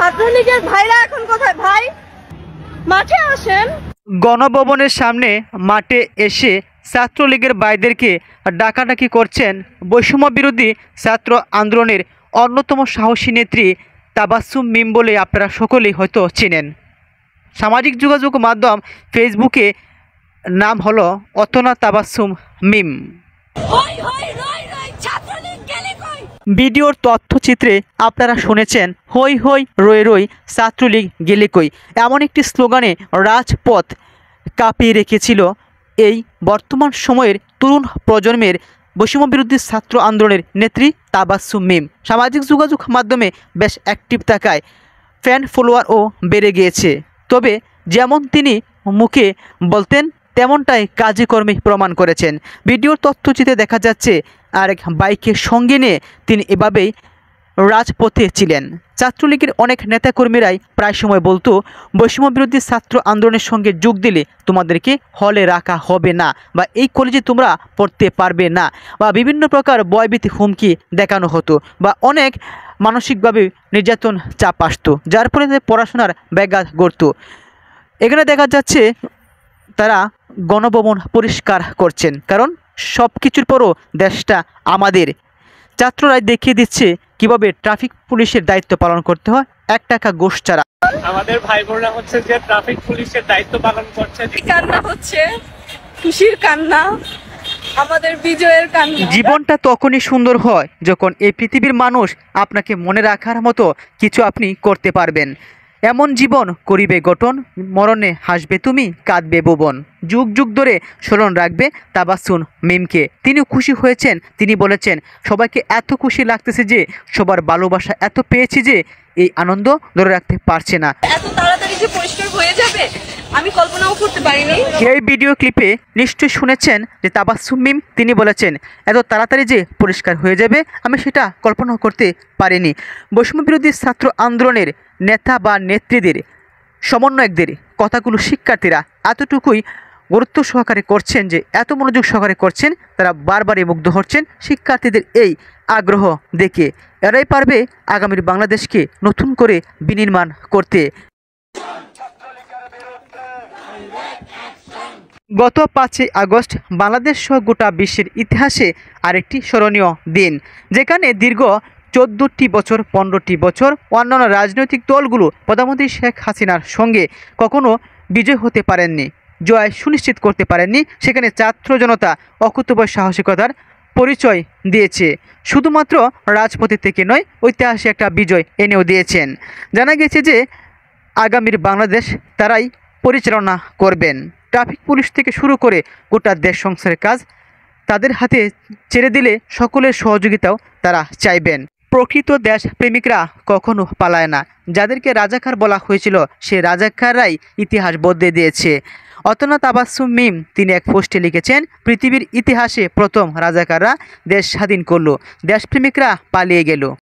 ছাত্রলীগের ভাইরা এখন কোথায় ভাই? মাঠে আসেন। গণভবনের সামনে মাঠে এসে ছাত্রলীগের ভাইদেরকে ডাকাডাকি করছেন বৈষম্য বিরোধী ছাত্র আন্দোলনের অন্যতম সাহসী নেত্রী তাবাসসুম মিম বলে আপনারা সকলেই হয়তো চেনেন। সামাজিক যোগাযোগ মাধ্যম ফেসবুকে নাম হলো অতনা তাবাসসুম মিম। ভিডিওর তথ্যচিত্রে আপনারা শুনেছেন হই হই রই রই ছাত্রলীগ গেলে কই, এমন একটি স্লোগানে রাজপথ কাঁপিয়ে রেখেছিল এই বর্তমান সময়ের তরুণ প্রজন্মের বৈষম্য বিরোধী ছাত্র আন্দোলনের নেত্রী তাবাসসুম মিম। সামাজিক যোগাযোগ মাধ্যমে বেশ অ্যাক্টিভ থাকায় ফ্যান ফলোয়ারও বেড়ে গিয়েছে। তবে যেমন তিনি মুখে বলতেন তেমনটাই কাজে কর্মে প্রমাণ করেছেন। ভিডিওর তথ্যচিত্রে দেখা যাচ্ছে আরেক বাইকের সঙ্গে নিয়ে তিনি এভাবেই রাজপথে ছিলেন। ছাত্রলীগের অনেক নেতাকর্মীরাই প্রায় সময় বলতো বৈষম্য বিরোধী ছাত্র আন্দোলনের সঙ্গে যোগ দিলে তোমাদেরকে হলে রাখা হবে না, বা এই কলেজে তোমরা পড়তে পারবে না, বা বিভিন্ন প্রকার ভয়ভীতি হুমকি দেখানো হতো, বা অনেক মানসিকভাবে নির্যাতন চাপ আসতো, যার ফলে পড়াশোনার ব্যাঘাত ঘটতো। এখানে দেখা যাচ্ছে তারা গণভবন পরিষ্কার করছেন, কারণ সব কিছুর পরও দেশটা আমাদের। ছাত্ররাই দেখিয়ে দিচ্ছে কিভাবে ট্রাফিক পুলিশের দায়িত্ব পালন করতে হয় 1 টাকা ঘুষ ছাড়া। আমাদের ভাই বোনরা হচ্ছে যে ট্রাফিক পুলিশের দায়িত্ব পালন করছে। কান্না হচ্ছে, খুশির কান্না, আমাদের বিজয়ের কান্না। জীবনটা তখনই সুন্দর হয় যখন এই পৃথিবীর মানুষ আপনাকে মনে রাখার মতো কিছু আপনি করতে পারবেন। এমন জীবন করিবে গঠন, মরণে হাসবে তুমি, কাঁদবে ভুবন। যুগ যুগ ধরে স্মরণ রাখবে তাবাসসুম মিমকে। তিনি খুশি হয়েছেন, তিনি বলেছেন সবাইকে এত খুশি লাগতেছে যে সবার ভালোবাসা এত পেয়েছি যে এই আনন্দ ধরে রাখতে পারছে না। এত তাড়াতাড়ি যে পরিষ্কার হয়ে যাবে আমি কল্পনাও করতে পারিনি। এই ভিডিও ক্লিপে নিশ্চয়ই শুনেছেন যে তাবাসসুম মিম তিনি বলেছেন এত তাড়াতাড়ি যে পরিষ্কার হয়ে যাবে আমি সেটা কল্পনা করতে পারিনি। বৈষম্য বিরোধী ছাত্র আন্দোলনের নেতা বা নেত্রীদের সমন্বয়কদের কথাগুলো শিক্ষার্থীরা এতটুকুই গুরুত্ব সহকারে করছেন, যে এত মনোযোগ সহকারে করছেন, তারা বারবারই মুগ্ধ হচ্ছেন শিক্ষার্থীদের এই আগ্রহ দেখে। এরাই পারবে আগামীর বাংলাদেশকে নতুন করে বিনির্মাণ করতে। গত 5ই আগস্ট বাংলাদেশ সহ গোটা বিশ্বের ইতিহাসে আরেকটি স্মরণীয় দিন, যেখানে দীর্ঘ 14টি বছর 15টি বছর অন্যান্য রাজনৈতিক দলগুলো প্রধানমন্ত্রী শেখ হাসিনার সঙ্গে কখনো বিজয় হতে পারেননি, জয় সুনিশ্চিত করতে পারেননি। সেখানে ছাত্র জনতা অকুতোভয় সাহসিকতার পরিচয় দিয়েছে, শুধুমাত্র রাজপথে থেকে নয়, ঐতিহাসিক একটা বিজয় এনেও দিয়েছেন। জানা গেছে যে আগামীর বাংলাদেশ তারাই পরিচালনা করবেন। ট্রাফিক পুলিশ থেকে শুরু করে গোটা দেশ সংস্কারের কাজ তাদের হাতে ছেড়ে দিলে সকলের সহযোগিতাও তারা চাইবেন। প্রকৃত দেশপ্রেমিকরা কখনো পালায় না। যাদেরকে রাজাকার বলা হয়েছিল সে রাজাকাররাই ইতিহাস বদলে দিয়েছে। অতনা তাবাসসুম মিম তিনি এক পোস্টে লিখেছেন পৃথিবীর ইতিহাসে প্রথম রাজাকাররা দেশ স্বাধীন করলো, দেশপ্রেমিকরা পালিয়ে গেল।